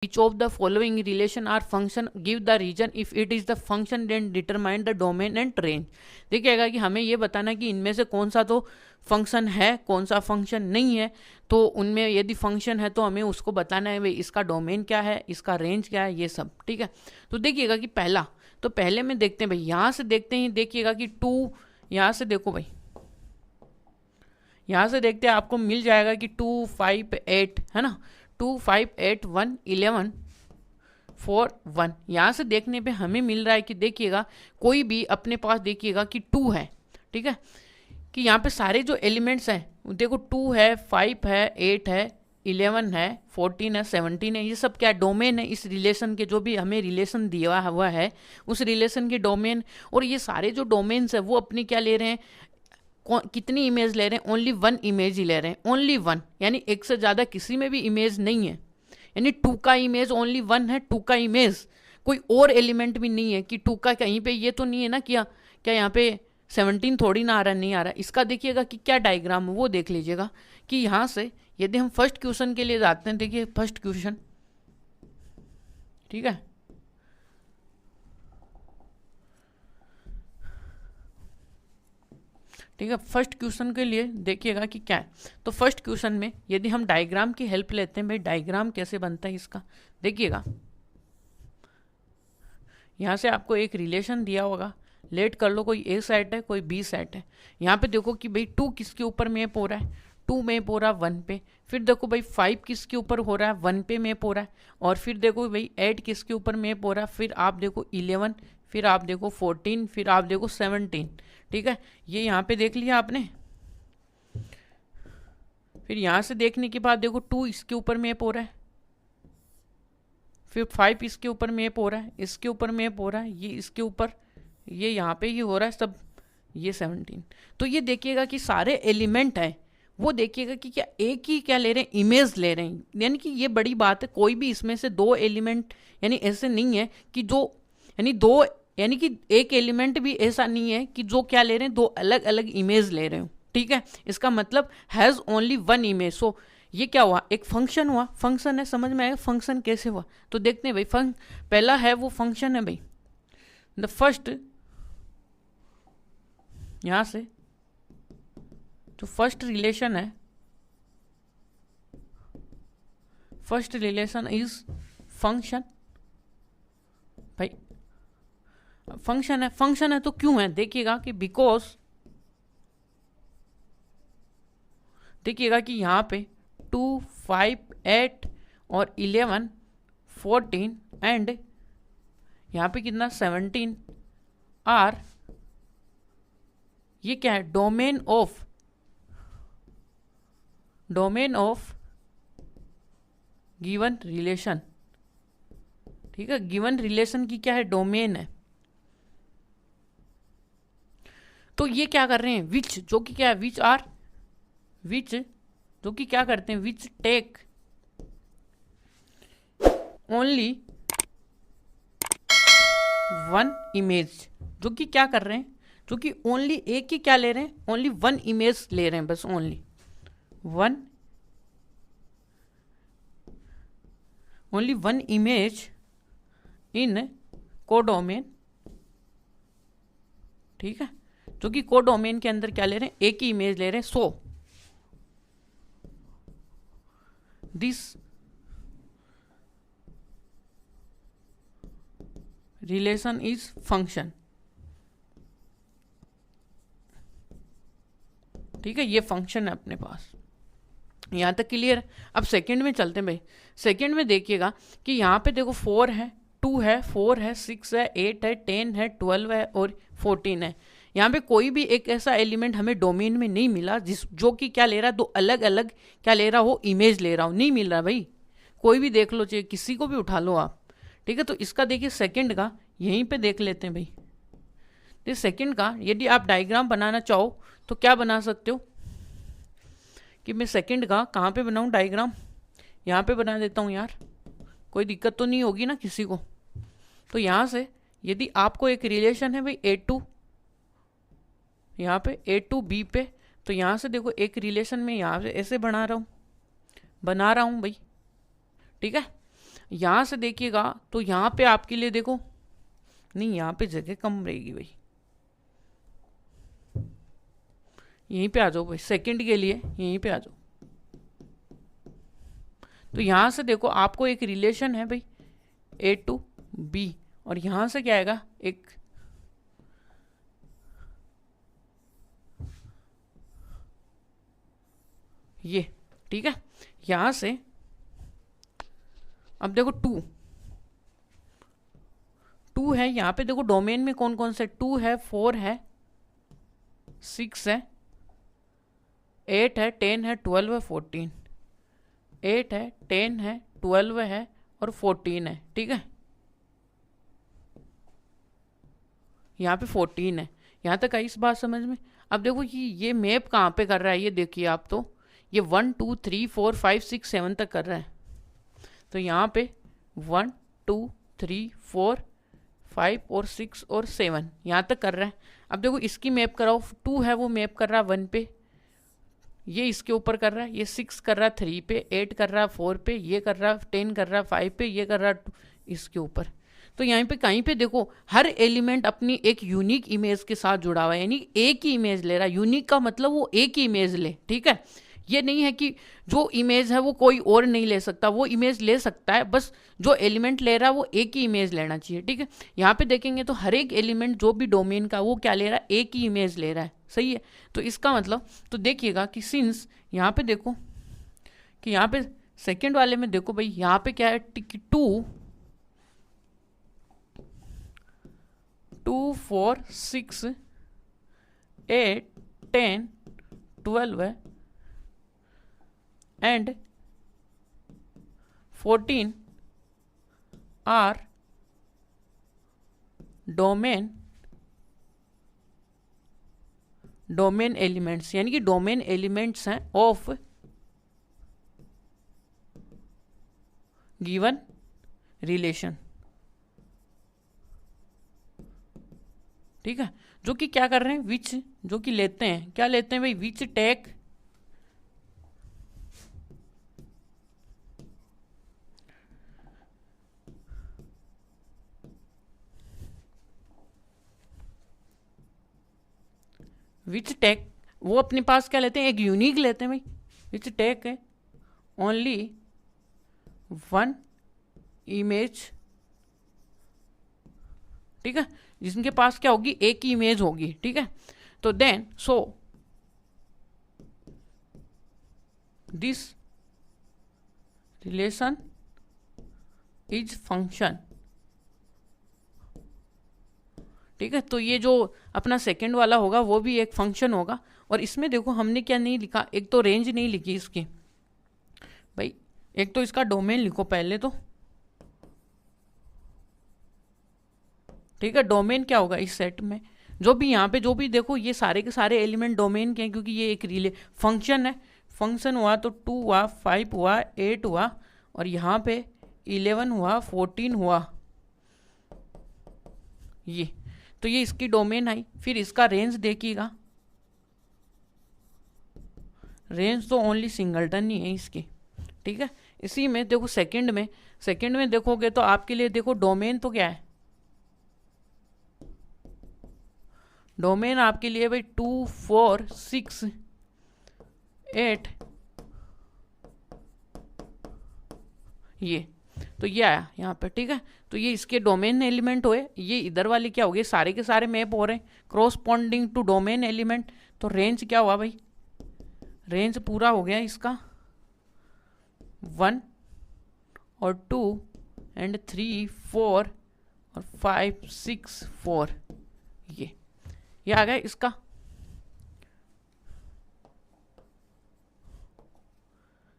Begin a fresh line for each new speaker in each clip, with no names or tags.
Which of the following relation are function, give the region, if it is the function then determine the domain and range। देखिएगा कि हमें ये बताना कि इनमें से कौन सा तो फंक्शन है, कौन सा फंक्शन नहीं है। तो उनमें यदि फंक्शन है तो हमें उसको बताना है भाई इसका डोमेन क्या है, इसका रेंज क्या है, ये सब। ठीक है, तो देखिएगा कि पहला, तो पहले में देखते हैं भाई, यहाँ से देखते हैं, देखिएगा कि 2, यहाँ से देखो भाई, यहाँ से देखते हैं आपको मिल जाएगा कि 2 5 8 है ना, 2 5 8 1 11 4 1। यहाँ से देखने पे हमें मिल रहा है कि देखिएगा कोई भी अपने पास देखिएगा कि 2 है। ठीक है, कि यहाँ पे सारे जो एलिमेंट्स हैं देखो 2 है, 5 है, 8 है, 11 है, 14 है, 17 है, ये सब क्या डोमेन है इस रिलेशन के, जो भी हमें रिलेशन दिया हुआ है उस रिलेशन के डोमेन। और ये सारे जो डोमेन्स है वो अपनी क्या ले रहे हैं, कितनी इमेज ले रहे हैं, ओनली 1 इमेज ही ले रहे हैं, ओनली 1, यानी एक से ज़्यादा किसी में भी इमेज नहीं है। यानी 2 का इमेज ओनली 1 है, 2 का इमेज कोई और एलिमेंट भी नहीं है कि 2 का कहीं पे ये तो नहीं है ना, क्या क्या यहाँ पे 17 थोड़ी ना आ रहा, नहीं आ रहा। इसका देखिएगा कि क्या डायग्राम है वो देख लीजिएगा कि यहाँ से यदि हम फर्स्ट क्वेश्चन के लिए जाते हैं, देखिए फर्स्ट क्वेश्चन। ठीक है, ठीक है, फर्स्ट क्वेश्चन के लिए देखिएगा कि क्या है। तो फर्स्ट क्वेश्चन में यदि हम डायग्राम की हेल्प लेते हैं, भाई डायग्राम कैसे बनता है इसका, देखिएगा यहाँ से आपको एक रिलेशन दिया होगा, लेट कर लो कोई ए सेट है कोई बी सेट है। यहाँ पे देखो कि भाई 2 किसके ऊपर मैप हो रहा है, 2 मैप हो रहा है 1 पे। फिर देखो भाई 5 किसके ऊपर हो रहा है, 1 पे मैप हो रहा है। और फिर देखो भाई 8 किसके ऊपर मैप हो रहा है, फिर आप देखो 11, फिर आप देखो 14, फिर आप देखो 17। ठीक है, ये यहाँ पे देख लिया आपने। फिर यहाँ से देखने के बाद देखो 2 इसके ऊपर मैप हो रहा है, फिर 5 इसके ऊपर मैप हो रहा है, इसके ऊपर मैप हो रहा है, ये इसके ऊपर, ये यहाँ पे ये हो रहा है सब, ये 17। तो ये देखिएगा कि सारे एलिमेंट हैं वो देखिएगा कि क्या एक ही क्या ले रहे हैं, इमेज ले रहे हैं। यानी कि ये बड़ी बात है, कोई भी इसमें से 2 एलिमेंट यानी ऐसे नहीं है कि जो यानी 2 यानी कि एक एलिमेंट भी ऐसा नहीं है कि जो क्या ले रहे हैं 2 अलग अलग इमेज ले रहे हो। ठीक है, इसका मतलब हैज़ ओनली 1 इमेज। सो ये क्या हुआ, एक फंक्शन हुआ, फंक्शन है, समझ में आएगा फंक्शन कैसे हुआ। तो देखते हैं भाई, पहला है वो फंक्शन है भाई, द फर्स्ट, यहां से जो फर्स्ट रिलेशन है, फर्स्ट रिलेशन इज फंक्शन। भाई फंक्शन है, फंक्शन है तो क्यों है, देखिएगा कि बिकॉज, देखिएगा कि यहां पे 2 5 8 और 11 14 एंड यहाँ पे कितना 17 आर, ये क्या है, डोमेन ऑफ गिवन रिलेशन। ठीक है, गिवन रिलेशन की क्या है, डोमेन है। तो ये क्या कर रहे हैं, विच, जो कि क्या है, विच आर, विच जो कि क्या करते हैं, विच टेक ओनली 1 इमेज, जो कि क्या कर रहे हैं, जो कि ओनली एक ही क्या ले रहे हैं, ओनली 1 इमेज ले रहे हैं, बस ओनली 1 इमेज इन कोडोमेन। ठीक है, जो कि कोडोमेन के अंदर क्या ले रहे हैं, एक ही इमेज ले रहे हैं। सो दिस रिलेशन इज फंक्शन। ठीक है, ये फंक्शन है अपने पास, यहां तक क्लियर। अब सेकंड में चलते हैं भाई। सेकंड में देखिएगा कि यहाँ पे देखो 4 है, 2 है, 4 है, 6 है, 8 है, 10 है, 12 है और 14 है। यहाँ पे कोई भी एक ऐसा एलिमेंट हमें डोमेन में नहीं मिला जो कि क्या ले रहा है, 2 अलग अलग क्या ले रहा हो, इमेज ले रहा हो, नहीं मिल रहा भाई। कोई भी देख लो, चाहिए किसी को भी उठा लो आप। ठीक है, तो इसका देखिए सेकंड का यहीं पे देख लेते हैं भाई। तो सेकंड का यदि आप डायग्राम बनाना चाहो तो क्या बना सकते हो, कि मैं सेकंड का कहाँ पे बनाऊँ डायग्राम, यहाँ पे बना देता हूँ यार, कोई दिक्कत तो नहीं होगी ना किसी को। तो यहाँ से यदि आपको एक रिलेशन है भाई A2, यहाँ पे A2 B पे, तो यहाँ से देखो एक रिलेशन में यहाँ से ऐसे बना रहा हूँ भाई। ठीक है, यहाँ से देखिएगा तो यहाँ पे आपके लिए देखो, नहीं यहाँ पे जगह कम रहेगी भाई, यहीं पे आ जाओ भाई, सेकंड के लिए यहीं पे आ जाओ। तो यहाँ से देखो आपको एक रिलेशन है भाई A to B, और यहाँ से क्या आएगा एक ये, ठीक है। यहाँ से अब देखो 2 है, यहाँ पे देखो डोमेन में कौन कौन से 2 है, 4 है, 6 है, 8 है, 10 है, 12 है, 14, 8 है, 10 है, 12 है और 14 है, ठीक है। यहाँ पे 14 है, यहाँ तक आई इस बात समझ में। अब देखो ये मैप कहाँ पे कर रहा है, ये देखिए आप, तो ये 1 2 3 4 5 6 7 तक कर रहा है। तो यहाँ पे 1 2 3 4 5 और 6 और 7 यहाँ तक कर रहा है। अब देखो इसकी मैप कराओ, 2 है वो मैप कर रहा है 1 पे, ये इसके ऊपर कर रहा है, ये 6 कर रहा है 3 पे, 8 कर रहा है 4 पे, ये कर रहा है 10 कर रहा है 5 पे, ये कर रहा है इसके ऊपर। तो यहाँ पे कहीं पे देखो हर एलिमेंट अपनी एक यूनिक इमेज के साथ जुड़ा हुआ है, यानी एक ही इमेज ले रहा है। यूनिक का मतलब वो एक ही इमेज ले, ठीक है। ये नहीं है कि जो इमेज है वो कोई और नहीं ले सकता, वो इमेज ले सकता है, बस जो एलिमेंट ले रहा है वो एक ही इमेज लेना चाहिए, ठीक है। यहाँ पे देखेंगे तो हर एक एलिमेंट जो भी डोमेन का वो क्या ले रहा है, एक ही इमेज ले रहा है, सही है। तो इसका मतलब तो देखिएगा कि सिंस यहाँ पे देखो कि यहाँ पे सेकेंड वाले में देखो भाई, यहाँ पे क्या है 2 4 6 8 10 12 है and 14 are डोमेन एलिमेंट्स, यानी कि डोमेन एलिमेंट्स हैं ऑफ गिवन रिलेशन, ठीक है। जो कि क्या कर रहे हैं, विच, जो कि लेते हैं, क्या लेते हैं भाई, विच टेक वो अपने पास क्या लेते हैं, एक यूनिक लेते हैं भाई, विच टेक है ओनली 1 इमेज, ठीक है, जिनके पास क्या होगी, एक ही इमेज होगी, ठीक है। तो then so this relation is function, ठीक है। तो ये जो अपना सेकंड वाला होगा वो भी एक फंक्शन होगा। और इसमें देखो हमने क्या नहीं लिखा, एक तो रेंज नहीं लिखी इसकी भाई, एक तो इसका डोमेन लिखो पहले तो, ठीक है। डोमेन क्या होगा इस सेट में, जो भी यहाँ पे जो भी देखो ये सारे के सारे एलिमेंट डोमेन के हैं, क्योंकि ये एक रिले फंक्शन है। फंक्शन हुआ तो 2 हुआ, 5 हुआ, 8 हुआ, और यहाँ पे 11 हुआ, 14 हुआ, ये तो ये इसकी डोमेन आई। फिर इसका रेंज देखिएगा, रेंज तो ओनली सिंगलटन ही है इसकी, ठीक है। इसी में देखो सेकंड में देखोगे तो आपके लिए देखो डोमेन तो क्या है, डोमेन आपके लिए भाई 2 4 6 8 ये, तो ये आया यहाँ पे, ठीक है। तो ये इसके डोमेन एलिमेंट हुए, ये इधर वाले क्या हो गए, सारे के सारे मैप हो रहे हैं क्रॉसपॉन्डिंग टू डोमेन एलिमेंट। तो रेंज क्या हुआ भाई, रेंज पूरा हो गया इसका 1 और 2 एंड 3 4 और 5 6 4, ये आ गया इसका।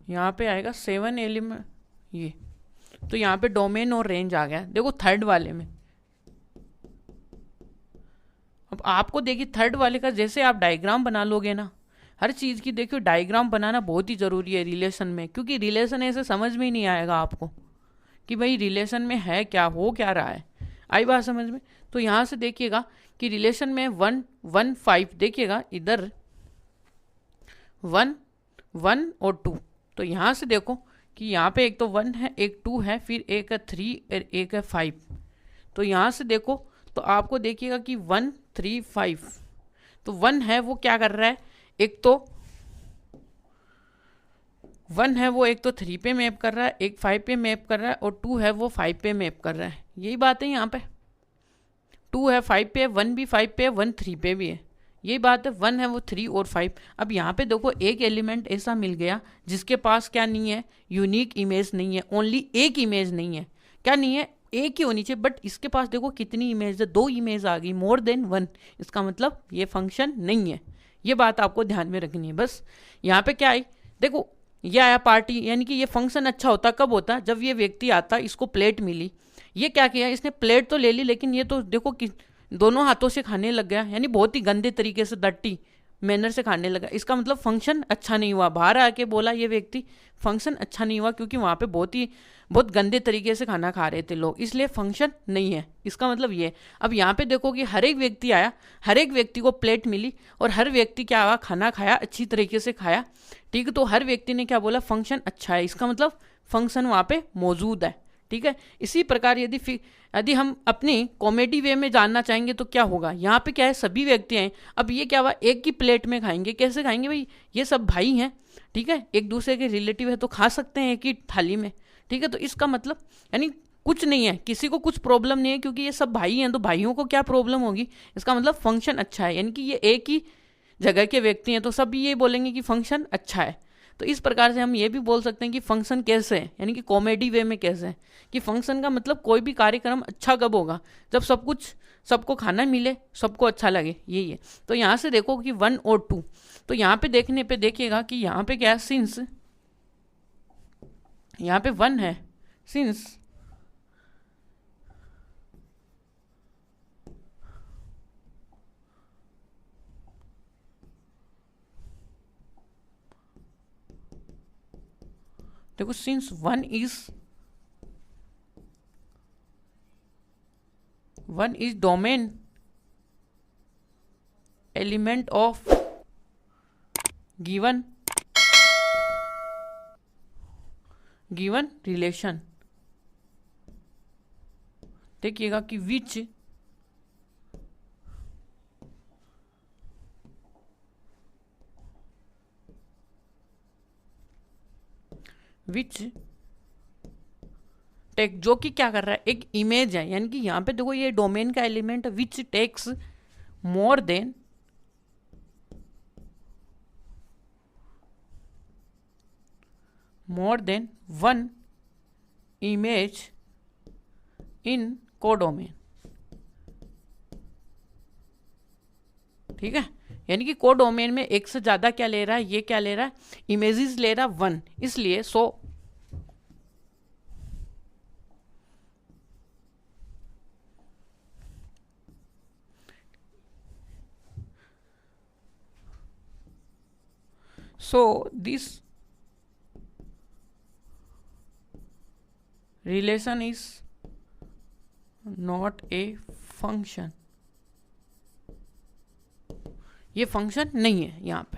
यहाँ पे आएगा 7 एलिमेंट, ये तो यहाँ पे डोमेन और रेंज आ गया। देखो थर्ड वाले में, अब आपको देखिए थर्ड वाले का जैसे आप डायग्राम बना लोगे ना, हर चीज़ की देखिए डायग्राम बनाना बहुत ही ज़रूरी है रिलेशन में, क्योंकि रिलेशन ऐसे समझ में ही नहीं आएगा आपको कि भाई रिलेशन में है क्या, हो क्या रहा है। आई बात समझ में। तो यहाँ से देखिएगा कि रिलेशन में 1 1 5, देखिएगा इधर 1 1 और 2। तो यहाँ से देखो कि यहाँ पे एक तो 1 है, एक 2 है, फिर एक है 3 और एक है 5। तो यहाँ से देखो तो आपको देखिएगा कि 1 3 5। तो 1 है वो क्या कर रहा है, एक तो 1 है वो एक तो 3 पे मैप कर रहा है, एक 5 पे मैप कर रहा है, और 2 है वो 5 पे मैप कर रहा है। यही बात है यहाँ पे, 2 है 5 पे, 1 भी 5 पे, 1 3 पे भी है। यही बात है, 1 है वो 3 और 5। अब यहाँ पे देखो एक एलिमेंट ऐसा मिल गया जिसके पास क्या नहीं है, यूनिक इमेज नहीं है, ओनली एक इमेज नहीं है। क्या नहीं है, एक ही होनी चाहिए, बट इसके पास देखो कितनी इमेज है, 2 इमेज आ गई, मोर देन 1। इसका मतलब ये फंक्शन नहीं है। ये बात आपको ध्यान में रखनी है। बस यहाँ पे क्या आई, देखो ये आया पार्टी, यानी कि ये फंक्शन अच्छा होता कब होता, जब ये व्यक्ति आता, इसको प्लेट मिली, ये क्या किया, इसने प्लेट तो ले ली, लेकिन ये तो देखो कि दोनों हाथों से खाने लग गया, यानी बहुत ही गंदे तरीके से, डर्टी मैनर से खाने लगा। इसका मतलब फंक्शन अच्छा नहीं हुआ। बाहर आके बोला ये व्यक्ति फंक्शन अच्छा नहीं हुआ, क्योंकि वहाँ पे बहुत गंदे तरीके से खाना खा रहे थे लोग, इसलिए फंक्शन नहीं है। इसका मतलब ये। अब यहाँ पे देखो कि हर एक व्यक्ति आया, हर एक व्यक्ति को प्लेट मिली, और हर व्यक्ति क्या हुआ, खाना खाया, अच्छी तरीके से खाया, ठीक है। तो हर व्यक्ति ने क्या बोला, फंक्शन अच्छा है। इसका मतलब फंक्शन वहाँ पे मौजूद है, ठीक है। इसी प्रकार यदि हम अपनी कॉमेडी वे में जानना चाहेंगे तो क्या होगा, यहाँ पे क्या है, सभी व्यक्ति हैं। अब ये क्या हुआ, एक ही प्लेट में खाएंगे, कैसे खाएंगे भाई, ये सब भाई हैं, ठीक है, एक दूसरे के रिलेटिव है, तो खा सकते हैं एक ही थाली में, ठीक है। तो इसका मतलब यानी कुछ नहीं है, किसी को कुछ प्रॉब्लम नहीं है, क्योंकि ये सब भाई हैं, तो भाइयों को क्या प्रॉब्लम होगी। इसका मतलब फंक्शन अच्छा है, यानी कि ये एक ही जगह के व्यक्ति हैं, तो सब ये बोलेंगे कि फंक्शन अच्छा है। तो इस प्रकार से हम ये भी बोल सकते हैं कि फंक्शन कैसे है, यानी कि कॉमेडी वे में कैसे है, कि फंक्शन का मतलब कोई भी कार्यक्रम अच्छा कब होगा, जब सब कुछ सबको खाना मिले, सबको अच्छा लगे, यही है। तो यहाँ से देखो कि 1 और 2, तो यहाँ पे देखने पे देखिएगा कि यहाँ पे क्या है, सिंस यहाँ पे 1 है, सिंस देखो since 1 is domain element of given relation. देखिएगा कि विच टेक, जो कि क्या कर रहा है, एक इमेज है, यानी कि यहाँ पे देखो ये डोमेन का element which takes more than one image in codomain, ठीक है। यानी कि कोडोमेन में एक से ज्यादा क्या ले रहा है, ये क्या ले रहा है, इमेजेस ले रहा है 1, इसलिए so this relation is not a function, ये फंक्शन नहीं है यहाँ पे।